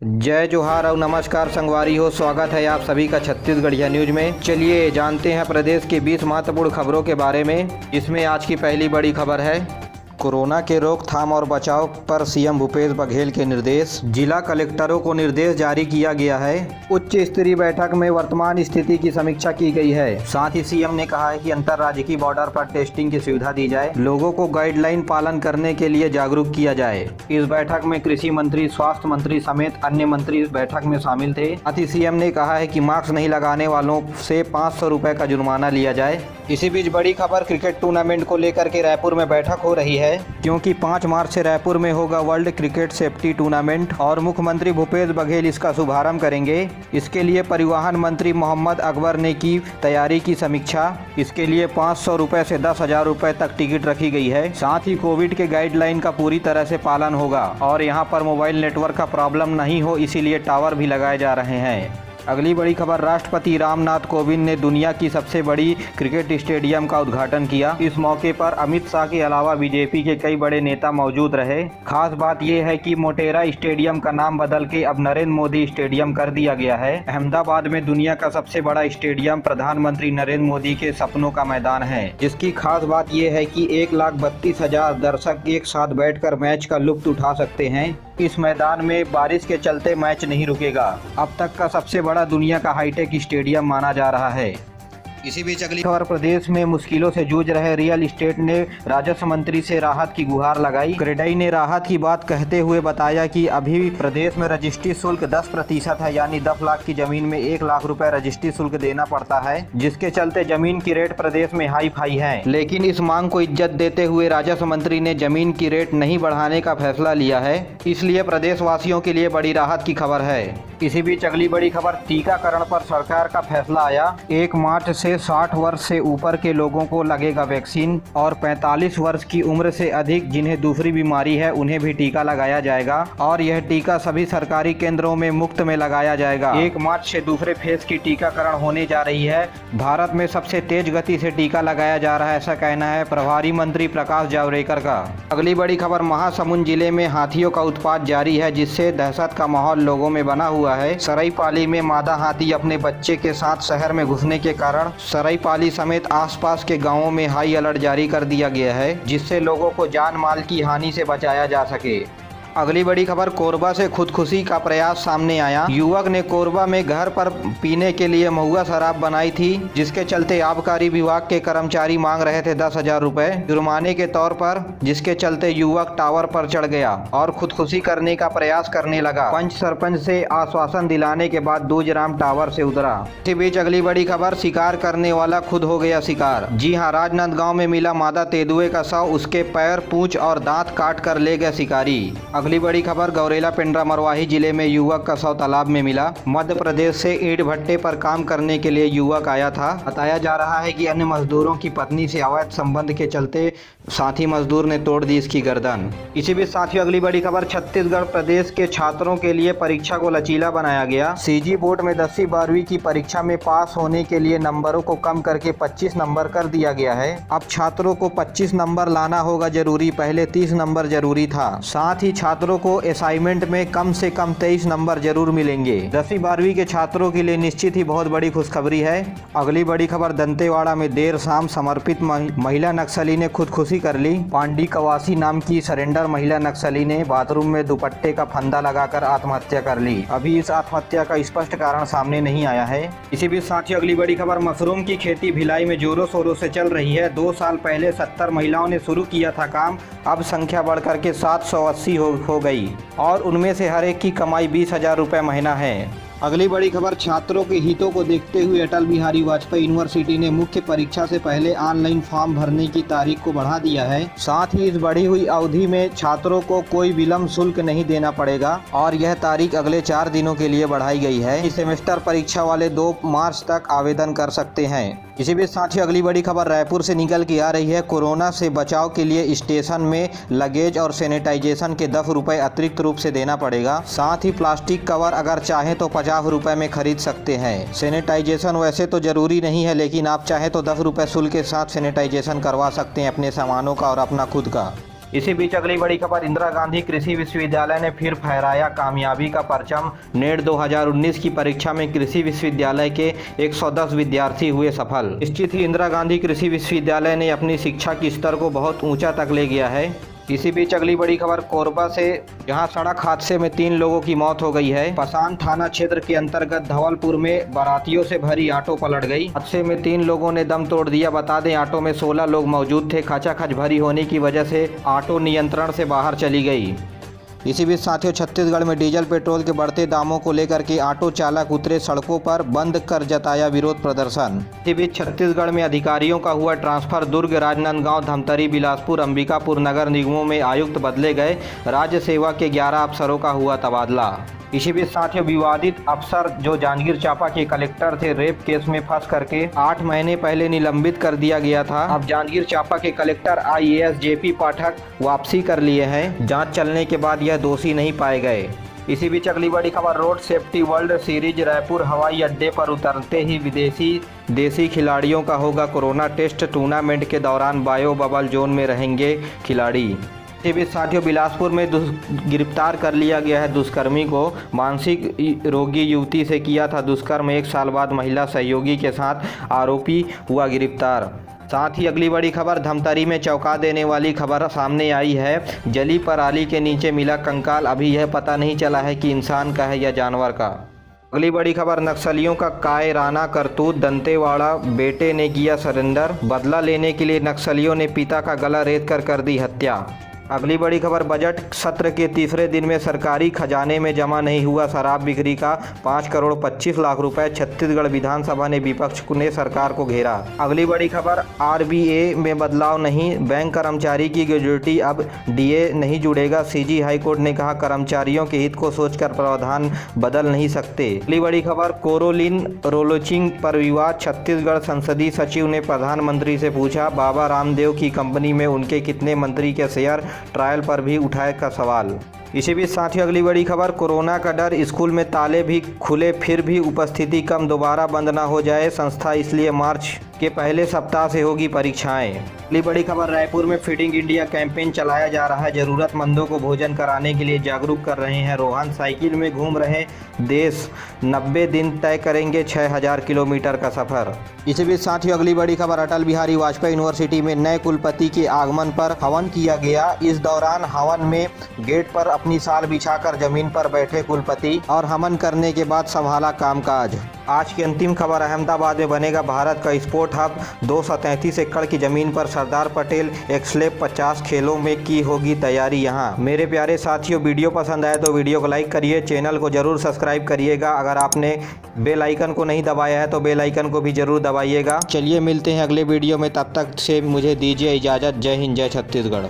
जय जोहार और नमस्कार संगवारी हो। स्वागत है आप सभी का छत्तीसगढ़िया न्यूज में। चलिए जानते हैं प्रदेश की 20 महत्वपूर्ण खबरों के बारे में। इसमें आज की पहली बड़ी खबर है कोरोना के रोकथाम और बचाव पर सीएम भूपेश बघेल के निर्देश। जिला कलेक्टरों को निर्देश जारी किया गया है। उच्च स्तरीय बैठक में वर्तमान स्थिति की समीक्षा की गई है। साथ ही सीएम ने कहा है कि अंतर्राज्यीय बॉर्डर पर टेस्टिंग की सुविधा दी जाए, लोगों को गाइडलाइन पालन करने के लिए जागरूक किया जाए। इस बैठक में कृषि मंत्री, स्वास्थ्य मंत्री समेत अन्य मंत्री इस बैठक में शामिल थे। साथ ही सीएम ने कहा है कि मास्क नहीं लगाने वालों से 500 रुपए का जुर्माना लिया जाए। इसी बीच बड़ी खबर क्रिकेट टूर्नामेंट को लेकर के रायपुर में बैठक हो रही है, क्योंकि 5 मार्च से रायपुर में होगा वर्ल्ड क्रिकेट सेफ्टी टूर्नामेंट और मुख्यमंत्री भूपेश बघेल इसका शुभारंभ करेंगे। इसके लिए परिवहन मंत्री मोहम्मद अकबर ने की तैयारी की समीक्षा। इसके लिए 500 रुपए से 10,000 रुपए तक टिकट रखी गई है। साथ ही कोविड के गाइडलाइन का पूरी तरह से पालन होगा और यहाँ पर मोबाइल नेटवर्क का प्रॉब्लम नहीं हो, इसीलिए टावर भी लगाए जा रहे हैं। अगली बड़ी खबर, राष्ट्रपति रामनाथ कोविंद ने दुनिया की सबसे बड़ी क्रिकेट स्टेडियम का उद्घाटन किया। इस मौके पर अमित शाह के अलावा बीजेपी के कई बड़े नेता मौजूद रहे। खास बात यह है कि मोटेरा स्टेडियम का नाम बदल के अब नरेंद्र मोदी स्टेडियम कर दिया गया है। अहमदाबाद में दुनिया का सबसे बड़ा स्टेडियम प्रधानमंत्री नरेंद्र मोदी के सपनों का मैदान है, जिसकी खास बात यह है कि 1,32,000 दर्शक एक साथ बैठकर मैच का लुत्फ उठा सकते हैं। इस मैदान में बारिश के चलते मैच नहीं रुकेगा। अब तक का सबसे बड़ा दुनिया का हाईटेक स्टेडियम माना जा रहा है। इसी बीच अगली खबर, प्रदेश में मुश्किलों से जूझ रहे रियल एस्टेट ने राजस्व मंत्री से राहत की गुहार लगाई। क्रेडाई ने राहत की बात कहते हुए बताया कि अभी प्रदेश में रजिस्ट्री शुल्क 10% है, यानी 10 लाख की जमीन में 1 लाख रुपए रजिस्ट्री शुल्क देना पड़ता है, जिसके चलते जमीन की रेट प्रदेश में हाई फाई है। लेकिन इस मांग को इज्जत देते हुए राजस्व मंत्री ने जमीन की रेट नहीं बढ़ाने का फैसला लिया है। इसलिए प्रदेश वासियों के लिए बड़ी राहत की खबर है। इसी बीच अगली बड़ी खबर, टीकाकरण पर सरकार का फैसला आया। 1 मार्च से 60 वर्ष से ऊपर के लोगों को लगेगा वैक्सीन और 45 वर्ष की उम्र से अधिक जिन्हें दूसरी बीमारी है उन्हें भी टीका लगाया जाएगा और यह टीका सभी सरकारी केंद्रों में मुफ्त में लगाया जाएगा। 1 मार्च से दूसरे फेज की टीकाकरण होने जा रही है। भारत में सबसे तेज गति से टीका लगाया जा रहा है, ऐसा कहना है प्रभारी मंत्री प्रकाश जावड़ेकर का। अगली बड़ी खबर, महासमुंद जिले में हाथियों का उत्पात जारी है, जिससे दहशत का माहौल लोगों में बना हुआ है। सरायपाली में मादा हाथी अपने बच्चे के साथ शहर में घुसने के कारण सरायपाली समेत आसपास के गांवों में हाई अलर्ट जारी कर दिया गया है, जिससे लोगों को जान माल की हानि से बचाया जा सके। अगली बड़ी खबर, कोरबा से खुदकुशी का प्रयास सामने आया। युवक ने कोरबा में घर पर पीने के लिए महुआ शराब बनाई थी, जिसके चलते आबकारी विभाग के कर्मचारी मांग रहे थे 10,000 रुपए जुर्माने के तौर पर, जिसके चलते युवक टावर पर चढ़ गया और खुदकुशी करने का प्रयास करने लगा। पंच सरपंच से आश्वासन दिलाने के बाद दूजराम टावर से उतरा। इसी बीच अगली बड़ी खबर, शिकार करने वाला खुद हो गया शिकार। जी हाँ, राजनांदगांव में मिला मादा तेंदुए का शव, उसके पैर, पूंछ और दांत काट कर ले गए शिकारी। अगली बड़ी खबर, गौरेला पेंड्रा मरवाही जिले में युवक का शव तालाब में मिला। मध्य प्रदेश से ईंट भट्टे पर काम करने के लिए युवक आया था। बताया जा रहा है कि अन्य मजदूरों की पत्नी से अवैध संबंध के चलते साथी मजदूर ने तोड़ दी इसकी गर्दन। इसी बीच साथियों अगली बड़ी खबर, छत्तीसगढ़ प्रदेश के छात्रों के लिए परीक्षा को लचीला बनाया गया। सीजी बोर्ड में 10वीं 12वीं की परीक्षा में पास होने के लिए नंबरों को कम करके 25 नंबर कर दिया गया है। अब छात्रों को 25 नंबर लाना होगा जरूरी, पहले 30 नंबर जरूरी था। साथ ही छात्रों को असाइनमेंट में कम से कम 23 नंबर जरूर मिलेंगे। 10वीं 12वीं के छात्रों के लिए निश्चित ही बहुत बड़ी खुशखबरी है। अगली बड़ी खबर, दंतेवाड़ा में देर शाम समर्पित महिला नक्सली ने खुदकुशी कर ली। पांडी कवासी नाम की सरेंडर महिला नक्सली ने बाथरूम में दुपट्टे का फंदा लगाकर आत्महत्या कर ली। अभी इस आत्महत्या का स्पष्ट कारण सामने नहीं आया है। इसी बीच साथियों अगली बड़ी खबर, मशरूम की खेती भिलाई में जोरों शोरों से चल रही है। 2 साल पहले 70 महिलाओं ने शुरू किया था काम, अब संख्या बढ़कर के 780 हो गई और उनमें से हर एक की कमाई 20,000 रुपए महीना है। अगली बड़ी खबर, छात्रों के हितों को देखते हुए अटल बिहारी वाजपेयी यूनिवर्सिटी ने मुख्य परीक्षा से पहले ऑनलाइन फॉर्म भरने की तारीख को बढ़ा दिया है। साथ ही इस बढ़ी हुई अवधि में छात्रों को कोई विलम्ब शुल्क नहीं देना पड़ेगा और यह तारीख अगले 4 दिनों के लिए बढ़ाई गई है। इस सेमेस्टर परीक्षा वाले 2 मार्च तक आवेदन कर सकते हैं। इसी बीच साथियों अगली बड़ी खबर, रायपुर से निकल के आ रही है। कोरोना से बचाव के लिए स्टेशन में लगेज और सैनिटाइजेशन के 10 रुपए अतिरिक्त रूप से देना पड़ेगा। साथ ही प्लास्टिक कवर अगर चाहें तो 50 रुपए में खरीद सकते हैं। सैनिटाइजेशन वैसे तो जरूरी नहीं है, लेकिन आप चाहें तो 10 रुपए शुल्क के साथ सैनिटाइजेशन करवा सकते हैं अपने सामानों का और अपना खुद का। इसी बीच अगली बड़ी खबर, इंदिरा गांधी कृषि विश्वविद्यालय ने फिर फहराया कामयाबी का परचम। नेट 2019 की परीक्षा में कृषि विश्वविद्यालय के 110 विद्यार्थी हुए सफल। निश्चित ही इंदिरा गांधी कृषि विश्वविद्यालय ने अपनी शिक्षा के स्तर को बहुत ऊंचा तक ले गया है। इसी बीच अगली बड़ी खबर कोरबा से, जहां सड़क हादसे में 3 लोगों की मौत हो गई है। पसान थाना क्षेत्र के अंतर्गत धवलपुर में बारातियों से भरी ऑटो पलट गई। हादसे में 3 लोगों ने दम तोड़ दिया। बता दें, ऑटो में 16 लोग मौजूद थे। खचाखच भरी होने की वजह से ऑटो नियंत्रण से बाहर चली गई। इसी बीच साथियों, छत्तीसगढ़ में डीजल पेट्रोल के बढ़ते दामों को लेकर के ऑटो चालक उतरे सड़कों पर, बंद कर जताया विरोध प्रदर्शन। इसी बीच छत्तीसगढ़ में अधिकारियों का हुआ ट्रांसफर। दुर्ग, राजनांदगांव, धमतरी, बिलासपुर, अंबिकापुर नगर निगमों में आयुक्त बदले गए। राज्य सेवा के 11 अफसरों का हुआ तबादला। इसी बीच साथियों, विवादित अफसर जो जांजगीर चांपा के कलेक्टर थे, रेप केस में फंस करके 8 महीने पहले निलंबित कर दिया गया था। अब जांजगीर चांपा के कलेक्टर IAS JP पाठक वापसी कर लिए हैं। जांच चलने के बाद यह दोषी नहीं पाए गए। इसी बीच अगली बड़ी खबर, road safety world series, Raipur हवाई अड्डे पर उतरते ही देसी खिलाड़ियों का होगा कोरोना टेस्ट। टूर्नामेंट के दौरान बायो बबल जोन में रहेंगे खिलाड़ी। इसी बीच साथियों, बिलासपुर में गिरफ्तार कर लिया गया है दुष्कर्मी को। मानसिक रोगी युवती से किया था दुष्कर्म। 1 साल बाद महिला सहयोगी के साथ आरोपी हुआ गिरफ्तार। साथ ही अगली बड़ी खबर, धमतरी में चौंका देने वाली खबर सामने आई है। जली पराली के नीचे मिला कंकाल। अभी यह पता नहीं चला है कि इंसान का है या जानवर का। अगली बड़ी खबर, नक्सलियों का कायराना करतूत। दंतेवाड़ा, बेटे ने किया सरेंडर। बदला लेने के लिए नक्सलियों ने पिता का गला रेत कर दी हत्या। अगली बड़ी खबर, बजट सत्र के तीसरे दिन में सरकारी खजाने में जमा नहीं हुआ शराब बिक्री का 5 करोड़ 25 लाख रुपए। छत्तीसगढ़ विधानसभा ने विपक्ष ने सरकार को घेरा। अगली बड़ी खबर, RBA में बदलाव नहीं, बैंक कर्मचारी की ग्रेजुटी अब DA नहीं जुड़ेगा। CG हाईकोर्ट ने कहा कर्मचारियों के हित को सोचकर प्रावधान बदल नहीं सकते। अगली बड़ी खबर, कोरोलिन रोलोचिंग पर विवाद। छत्तीसगढ़ संसदीय सचिव ने प्रधानमंत्री से पूछा बाबा रामदेव की कंपनी में उनके कितने मंत्री के शेयर। ट्रायल पर भी उठाए का सवाल। इसी बीच साथियों, अगली बड़ी खबर, कोरोना का डर। स्कूल में ताले भी खुले फिर भी उपस्थिति कम। दोबारा बंद ना हो जाए संस्था, इसलिए मार्च के पहले सप्ताह से होगी परीक्षाएं। अगली बड़ी खबर, रायपुर में फीडिंग इंडिया कैंपेन चलाया जा रहा है। जरूरतमंदों को भोजन कराने के लिए जागरूक कर रहे हैं। रोहन साइकिल में घूम रहे देश। 90 दिन तय करेंगे 6000 किलोमीटर का सफर। इसी बीच साथियों, अगली बड़ी खबर, अटल बिहारी वाजपेयी यूनिवर्सिटी में नए कुलपति के आगमन पर हवन किया गया। इस दौरान हवन में गेट पर अपनी साल बिछाकर जमीन पर बैठे कुलपति और हवन करने के बाद संभाला कामकाज। आज की अंतिम खबर, अहमदाबाद में बनेगा भारत का स्पोर्ट हब। 233 एकड़ की जमीन पर सरदार पटेल एक्सलेब 50 खेलों में की होगी तैयारी यहाँ। मेरे प्यारे साथियों, वीडियो पसंद आए तो वीडियो को लाइक करिए, चैनल को जरूर सब्सक्राइब करिएगा। अगर आपने बेल आइकन को नहीं दबाया है तो बेल आइकन को भी जरूर दबाइएगा। चलिए मिलते हैं अगले वीडियो में, तब तक से मुझे दीजिए इजाज़त। जय हिंद, जय छत्तीसगढ़।